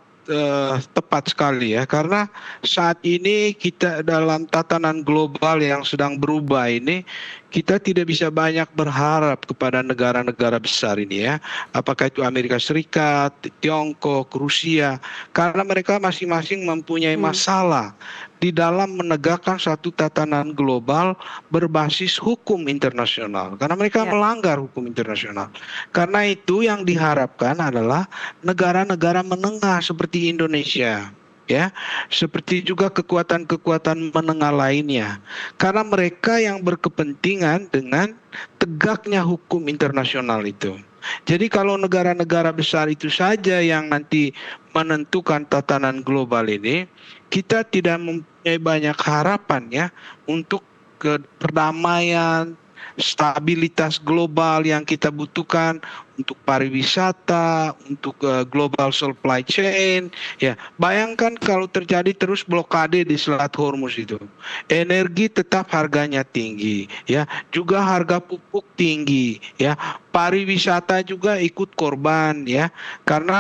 tepat sekali ya, karena saat ini kita dalam tatanan global yang sedang berubah ini, kita tidak bisa banyak berharap kepada negara-negara besar ini ya, apakah itu Amerika Serikat, Tiongkok, Rusia, karena mereka masing-masing mempunyai masalah di dalam menegakkan satu tatanan global berbasis hukum internasional, karena mereka melanggar hukum internasional. Karena itu yang diharapkan adalah negara-negara menengah seperti Indonesia, ya, seperti juga kekuatan-kekuatan menengah lainnya, karena mereka yang berkepentingan dengan tegaknya hukum internasional itu. Jadi kalau negara-negara besar itu saja yang nanti menentukan tatanan global ini, kita tidak mempunyai banyak harapan ya untuk perdamaian, stabilitas global yang kita butuhkan untuk pariwisata, untuk global supply chain. Ya, bayangkan kalau terjadi terus blokade di Selat Hormuz itu, energi tetap harganya tinggi, ya, juga harga pupuk tinggi, ya, pariwisata juga ikut korban, ya, karena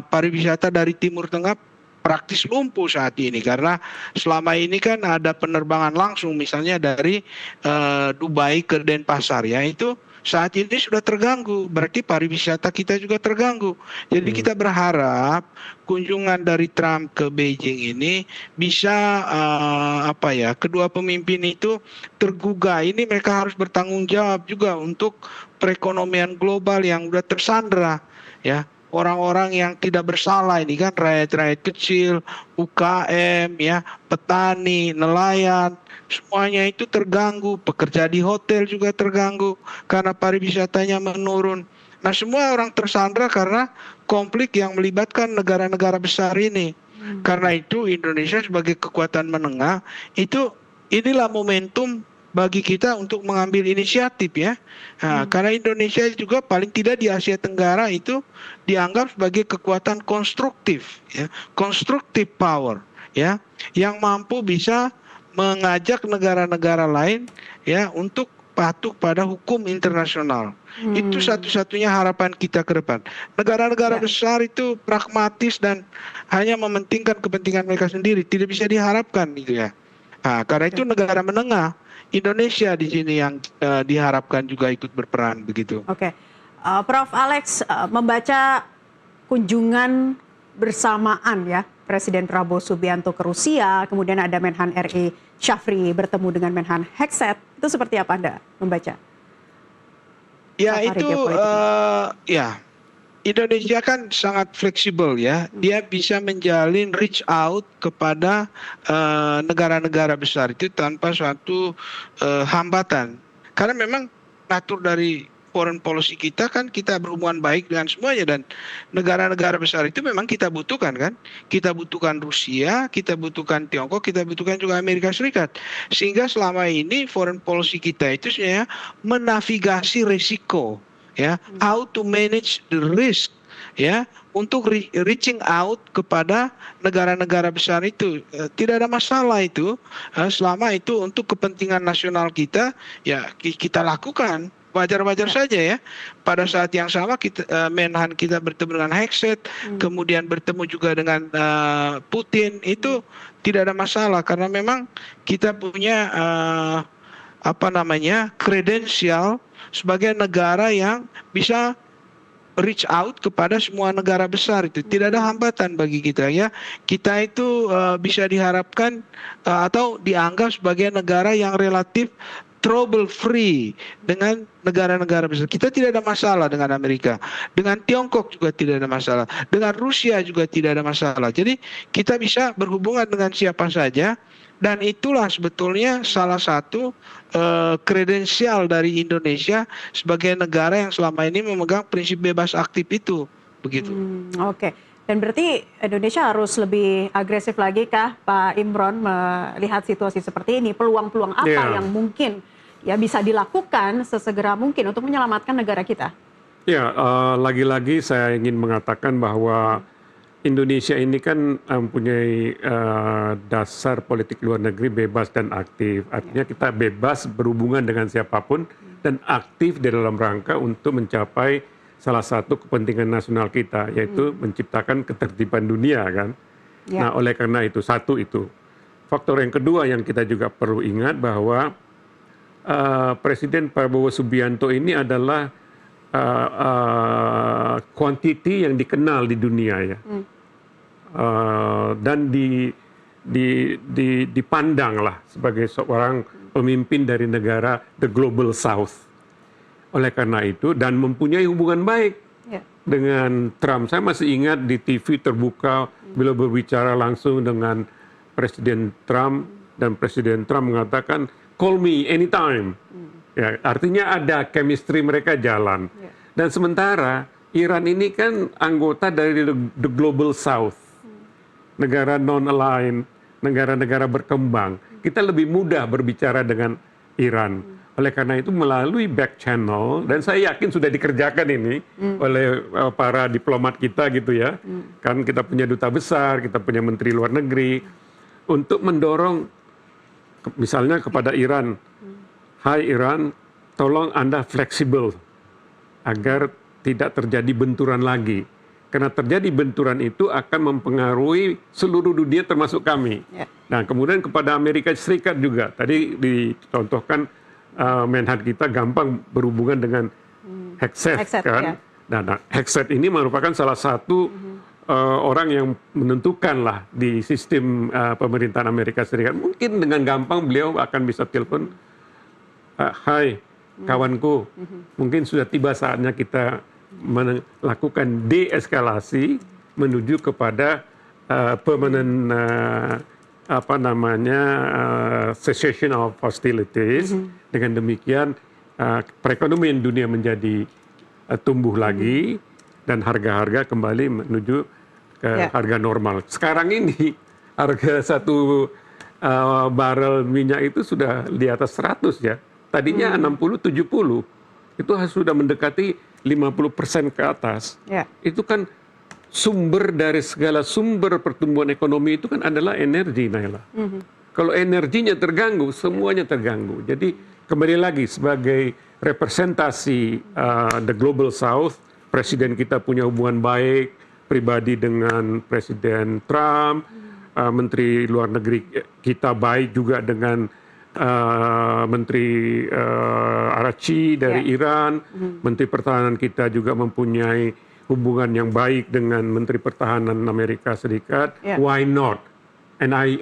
pariwisata dari Timur Tengah praktis lumpuh saat ini karena selama ini kan ada penerbangan langsung misalnya dari Dubai ke Denpasar, ya, itu saat ini sudah terganggu, berarti pariwisata kita juga terganggu. Jadi kita berharap kunjungan dari Trump ke Beijing ini bisa kedua pemimpin itu tergugah. Ini mereka harus bertanggung jawab juga untuk perekonomian global yang udah tersandra, ya. Orang-orang yang tidak bersalah ini kan rakyat-rakyat kecil, UKM, ya, petani, nelayan, semuanya itu terganggu. Pekerja di hotel juga terganggu karena pariwisatanya menurun. Nah, semua orang tersandra karena konflik yang melibatkan negara-negara besar ini. Karena itu Indonesia sebagai kekuatan menengah itu inilah momentum bagi kita untuk mengambil inisiatif, ya. Nah, karena Indonesia juga paling tidak di Asia Tenggara itu dianggap sebagai kekuatan konstruktif, ya, constructive power, ya, yang mampu bisa mengajak negara-negara lain, ya, untuk patuh pada hukum internasional. Itu satu-satunya harapan kita ke depan. Negara-negara besar itu pragmatis dan hanya mementingkan kepentingan mereka sendiri, tidak bisa diharapkan, gitu, ya. Nah, karena itu negara menengah Indonesia di sini yang diharapkan juga ikut berperan begitu. Oke, Prof. Alex, membaca kunjungan bersamaan, ya, Presiden Prabowo Subianto ke Rusia, kemudian ada Menhan RI Syafri bertemu dengan Menhan Hegseth, itu seperti apa Anda membaca? Ya, Safari itu geopolitik? ya, Indonesia kan sangat fleksibel, ya. Dia bisa menjalin reach out kepada negara-negara besar itu tanpa suatu hambatan. Karena memang natur dari foreign policy kita kan kita berhubungan baik dengan semuanya, dan negara-negara besar itu memang kita butuhkan, kan. Kita butuhkan Rusia, kita butuhkan Tiongkok, kita butuhkan juga Amerika Serikat. Sehingga selama ini foreign policy kita itu sebenarnya menavigasi risiko, ya, how to manage the risk, ya, untuk reaching out kepada negara-negara besar itu. Tidak ada masalah itu, selama itu untuk kepentingan nasional kita, ya, kita lakukan. Wajar-wajar saja, ya. Pada saat yang sama Menhan kita bertemu dengan Hegseth, kemudian bertemu juga dengan Putin, itu tidak ada masalah karena memang kita punya kredensial sebagai negara yang bisa reach out kepada semua negara besar itu. Tidak ada hambatan bagi kita, ya. Kita itu bisa diharapkan atau dianggap sebagai negara yang relatif trouble free dengan negara-negara besar. Kita tidak ada masalah dengan Amerika, dengan Tiongkok juga tidak ada masalah, dengan Rusia juga tidak ada masalah. Jadi kita bisa berhubungan dengan siapa saja, dan itulah sebetulnya salah satu kredensial dari Indonesia sebagai negara yang selama ini memegang prinsip bebas aktif itu, begitu. Oke. Dan berarti Indonesia harus lebih agresif lagi kah, Pak Imron, melihat situasi seperti ini? Peluang-peluang apa yang mungkin ya bisa dilakukan sesegera mungkin untuk menyelamatkan negara kita? Ya, lagi-lagi saya ingin mengatakan bahwa Indonesia ini kan mempunyai dasar politik luar negeri bebas dan aktif. Artinya kita bebas berhubungan dengan siapapun dan aktif di dalam rangka untuk mencapai salah satu kepentingan nasional kita, yaitu menciptakan ketertiban dunia, kan. Nah, oleh karena itu, satu itu. Faktor yang kedua yang kita juga perlu ingat bahwa Presiden Prabowo Subianto ini adalah quantity yang dikenal di dunia, ya. Dan dipandang lah sebagai seorang pemimpin dari negara the global south. Oleh karena itu, dan mempunyai hubungan baik dengan Trump. Saya masih ingat di TV terbuka beliau berbicara langsung dengan Presiden Trump, dan Presiden Trump mengatakan call me anytime. Ya, artinya ada chemistry, mereka jalan. Dan sementara Iran ini kan anggota dari the global south. Negara non-aligned, negara-negara berkembang. Kita lebih mudah berbicara dengan Iran. Oleh karena itu melalui back channel, dan saya yakin sudah dikerjakan ini oleh para diplomat kita gitu ya. Kan kita punya duta besar, kita punya menteri luar negeri, untuk mendorong misalnya kepada Iran, hai Iran, tolong Anda fleksibel agar tidak terjadi benturan lagi. Karena terjadi benturan itu akan mempengaruhi seluruh dunia termasuk kami. Nah, kemudian kepada Amerika Serikat juga, tadi dicontohkan Menhan kita gampang berhubungan dengan Hegseth kan. Ya. Nah, Hegseth ini merupakan salah satu orang yang menentukan lah di sistem pemerintahan Amerika Serikat. Mungkin dengan gampang beliau akan bisa telepon, hai kawanku, mungkin sudah tiba saatnya kita melakukan deeskalasi menuju kepada permanent cessation of hostilities. Dengan demikian perekonomian dunia menjadi tumbuh lagi dan harga-harga kembali menuju ke harga normal. Sekarang ini harga satu barel minyak itu sudah di atas 100 ya. Tadinya 60-70. Itu sudah mendekati 50% ke atas. Itu kan sumber dari segala sumber pertumbuhan ekonomi itu kan adalah energi, Naila. Kalau energinya terganggu, semuanya terganggu. Jadi kembali lagi sebagai representasi the global south, presiden kita punya hubungan baik pribadi dengan Presiden Trump, menteri luar negeri kita baik juga dengan Menteri Araghchi dari Iran, Menteri Pertahanan kita juga mempunyai hubungan yang baik dengan Menteri Pertahanan Amerika Serikat. Why not? And I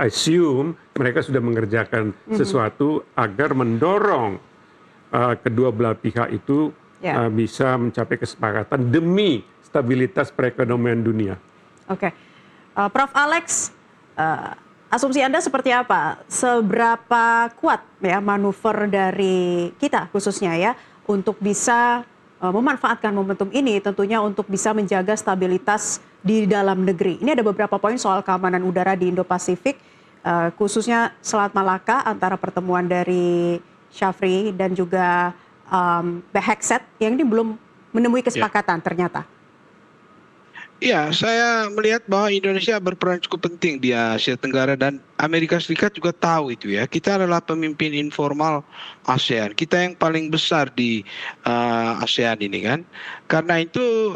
assume mereka sudah mengerjakan sesuatu agar mendorong kedua belah pihak itu bisa mencapai kesepakatan demi stabilitas perekonomian dunia. Oke, Prof. Alex, asumsi Anda seperti apa? Seberapa kuat ya manuver dari kita khususnya ya untuk bisa memanfaatkan momentum ini tentunya untuk bisa menjaga stabilitas di dalam negeri. Ini ada beberapa poin soal keamanan udara di Indo-Pasifik, khususnya Selat Malaka antara pertemuan dari Shafri dan juga Hegseth yang ini belum menemui kesepakatan ternyata. Ya, saya melihat bahwa Indonesia berperan cukup penting di Asia Tenggara dan Amerika Serikat juga tahu itu ya. Kita adalah pemimpin informal ASEAN. Kita yang paling besar di ASEAN ini kan. Karena itu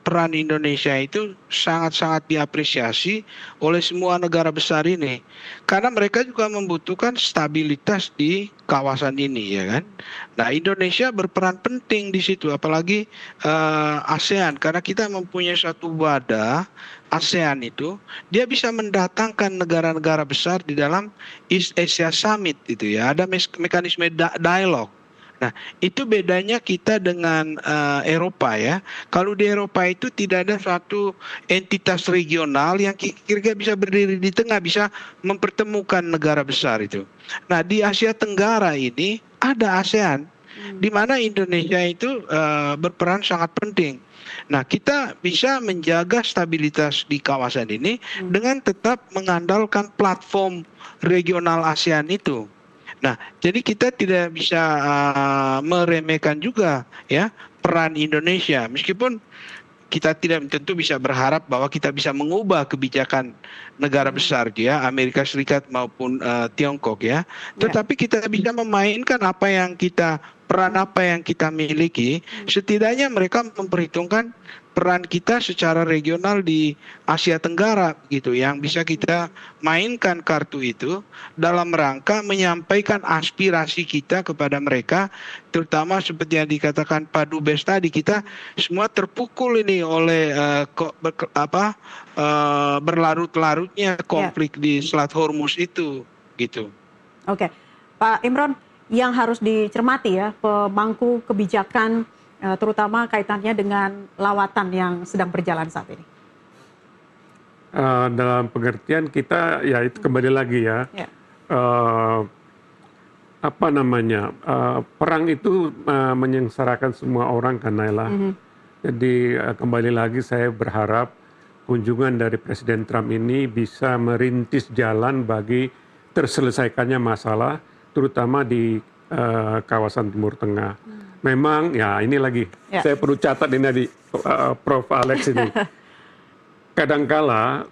peran Indonesia itu sangat-sangat diapresiasi oleh semua negara besar ini. Karena mereka juga membutuhkan stabilitas di kawasan ini ya kan. Nah, Indonesia berperan penting di situ apalagi ASEAN karena kita mempunyai suatu wadah ASEAN itu dia bisa mendatangkan negara-negara besar di dalam East Asia Summit itu ya. Ada mekanisme dialog. Nah, itu bedanya kita dengan Eropa ya. Kalau di Eropa itu tidak ada suatu entitas regional yang kira-kira bisa berdiri di tengah, bisa mempertemukan negara besar itu. Nah, di Asia Tenggara ini ada ASEAN, di mana Indonesia itu berperan sangat penting. Nah, kita bisa menjaga stabilitas di kawasan ini dengan tetap mengandalkan platform regional ASEAN itu. Nah, jadi kita tidak bisa meremehkan juga ya peran Indonesia meskipun kita tidak tentu bisa berharap bahwa kita bisa mengubah kebijakan negara besar ya Amerika Serikat maupun Tiongkok ya. Tetapi kita bisa memainkan peran apa yang kita miliki. Setidaknya mereka memperhitungkan peran kita secara regional di Asia Tenggara gitu yang bisa kita mainkan kartu itu dalam rangka menyampaikan aspirasi kita kepada mereka, terutama seperti yang dikatakan Pak Dubes tadi, kita semua terpukul ini oleh berlarut-larutnya konflik di Selat Hormuz itu gitu. Oke, Pak Imron, yang harus dicermati ya pemangku kebijakan terutama kaitannya dengan lawatan yang sedang berjalan saat ini. Dalam pengertian kita ya itu kembali lagi ya. Perang itu menyengsarakan semua orang kan Naila. Jadi kembali lagi saya berharap kunjungan dari Presiden Trump ini bisa merintis jalan bagi terselesaikannya masalah terutama di kawasan Timur Tengah. Memang ya ini lagi saya perlu catat ini tadi Prof. Alex ini. Kadangkala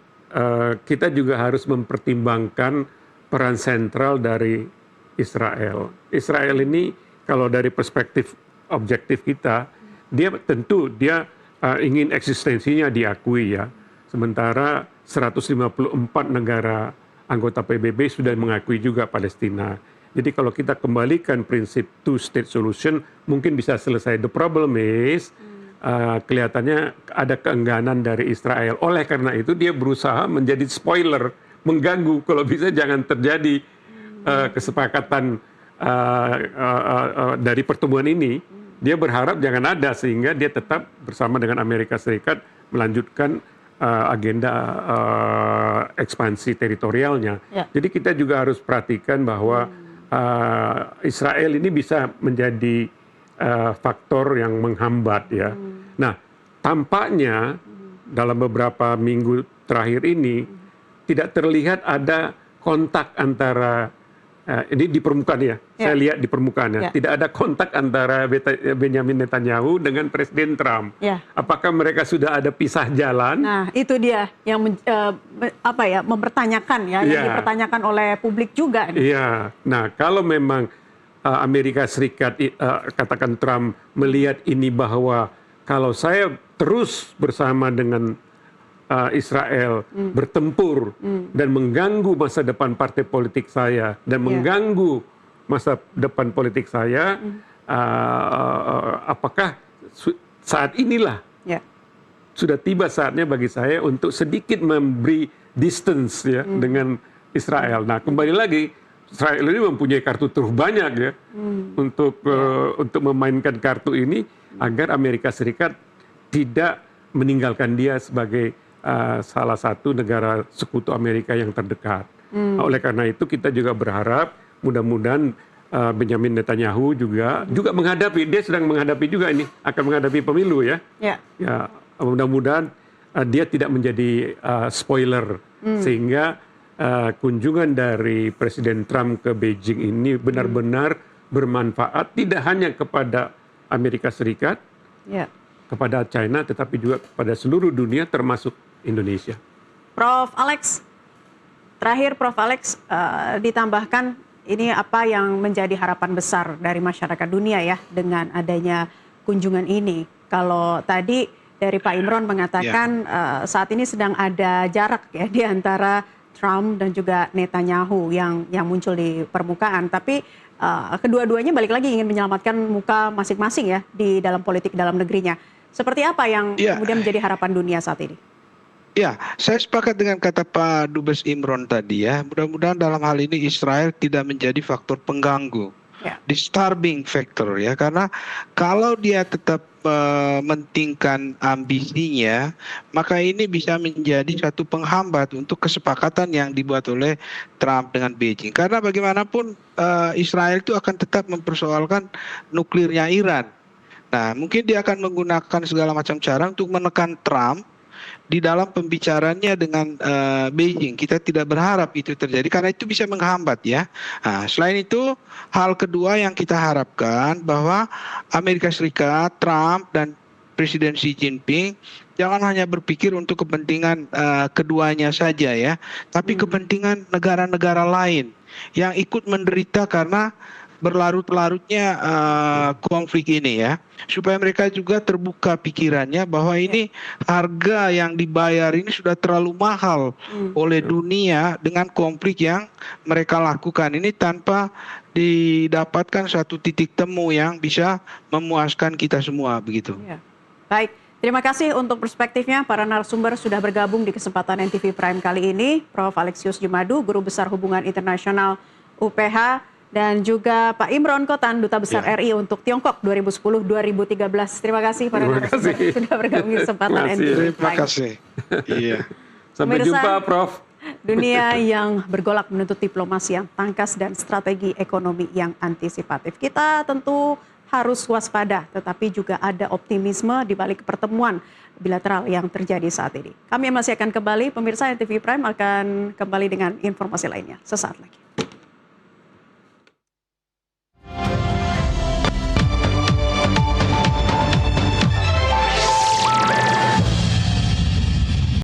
kita juga harus mempertimbangkan peran sentral dari Israel. Israel ini kalau dari perspektif objektif kita, dia tentu ingin eksistensinya diakui ya. Sementara 154 negara anggota PBB sudah mengakui juga Palestina. Jadi kalau kita kembalikan prinsip two-state solution, mungkin bisa selesai. The problem is, kelihatannya ada keengganan dari Israel. Oleh karena itu dia berusaha menjadi spoiler, mengganggu. Kalau bisa jangan terjadi kesepakatan dari pertemuan ini. Dia berharap jangan ada sehingga dia tetap bersama dengan Amerika Serikat melanjutkan agenda ekspansi teritorialnya. Jadi kita juga harus perhatikan bahwa Israel ini bisa menjadi faktor yang menghambat ya. Nah, tampaknya dalam beberapa minggu terakhir ini tidak terlihat ada kontak antara ini di permukaan ya. Saya lihat di permukaan ya. Tidak ada kontak antara Benjamin Netanyahu dengan Presiden Trump. Apakah mereka sudah ada pisah jalan? Nah, itu dia yang mempertanyakan ya, yang dipertanyakan oleh publik juga. Iya. Nah, kalau memang Amerika Serikat katakan Trump melihat ini bahwa kalau saya terus bersama dengan Israel bertempur dan mengganggu masa depan partai politik saya dan mengganggu masa depan politik saya, apakah saat inilah sudah tiba saatnya bagi saya untuk sedikit memberi distance ya dengan Israel. Nah, kembali lagi Israel ini mempunyai kartu truf banyak ya untuk memainkan kartu ini agar Amerika Serikat tidak meninggalkan dia sebagai salah satu negara sekutu Amerika yang terdekat. Oleh karena itu kita juga berharap mudah-mudahan Benjamin Netanyahu juga dia sedang menghadapi juga ini, akan menghadapi pemilu ya. Ya, mudah-mudahan dia tidak menjadi spoiler sehingga kunjungan dari Presiden Trump ke Beijing ini benar-benar bermanfaat tidak hanya kepada Amerika Serikat, kepada China, tetapi juga kepada seluruh dunia termasuk Indonesia. Prof. Alex, terakhir Prof. Alex, ditambahkan ini apa yang menjadi harapan besar dari masyarakat dunia ya dengan adanya kunjungan ini. Kalau tadi dari Pak Imron mengatakan saat ini sedang ada jarak ya di antara Trump dan juga Netanyahu yang muncul di permukaan. Tapi kedua-duanya balik lagi ingin menyelamatkan muka masing-masing ya di dalam politik dalam negerinya. Seperti apa yang kemudian menjadi harapan dunia saat ini? Ya, saya sepakat dengan kata Pak Dubes Imron tadi ya. Mudah-mudahan dalam hal ini Israel tidak menjadi faktor pengganggu, disturbing factor ya. Karena kalau dia tetap mementingkan ambisinya, maka ini bisa menjadi satu penghambat untuk kesepakatan yang dibuat oleh Trump dengan Beijing. Karena bagaimanapun Israel itu akan tetap mempersoalkan nuklirnya Iran. Nah, mungkin dia akan menggunakan segala macam cara untuk menekan Trump di dalam pembicaraannya dengan Beijing. Kita tidak berharap itu terjadi karena itu bisa menghambat ya. Nah, selain itu, hal kedua yang kita harapkan bahwa Amerika Serikat, Trump dan Presiden Xi Jinping jangan hanya berpikir untuk kepentingan keduanya saja ya, tapi kepentingan negara-negara lain yang ikut menderita karena berlarut-larutnya konflik ini ya, supaya mereka juga terbuka pikirannya bahwa ini harga yang dibayar ini sudah terlalu mahal oleh dunia dengan konflik yang mereka lakukan ini tanpa didapatkan satu titik temu yang bisa memuaskan kita semua begitu. Ya. Baik, terima kasih untuk perspektifnya. Para narasumber sudah bergabung di kesempatan NTV Prime kali ini, Prof. Alexius Jumadu, Guru Besar Hubungan Internasional UPH, dan juga Pak Imron Kotan, Duta Besar RI untuk Tiongkok 2010-2013. Terima kasih para narasumber sudah bergabung di kesempatan NTV Prime. Terima kasih. Iya. Sampai jumpa, Prof. Dunia yang bergolak menuntut diplomasi yang tangkas dan strategi ekonomi yang antisipatif. Kita tentu harus waspada, tetapi juga ada optimisme di balik pertemuan bilateral yang terjadi saat ini. Kami masih akan kembali, pemirsa NTV Prime akan kembali dengan informasi lainnya sesaat lagi.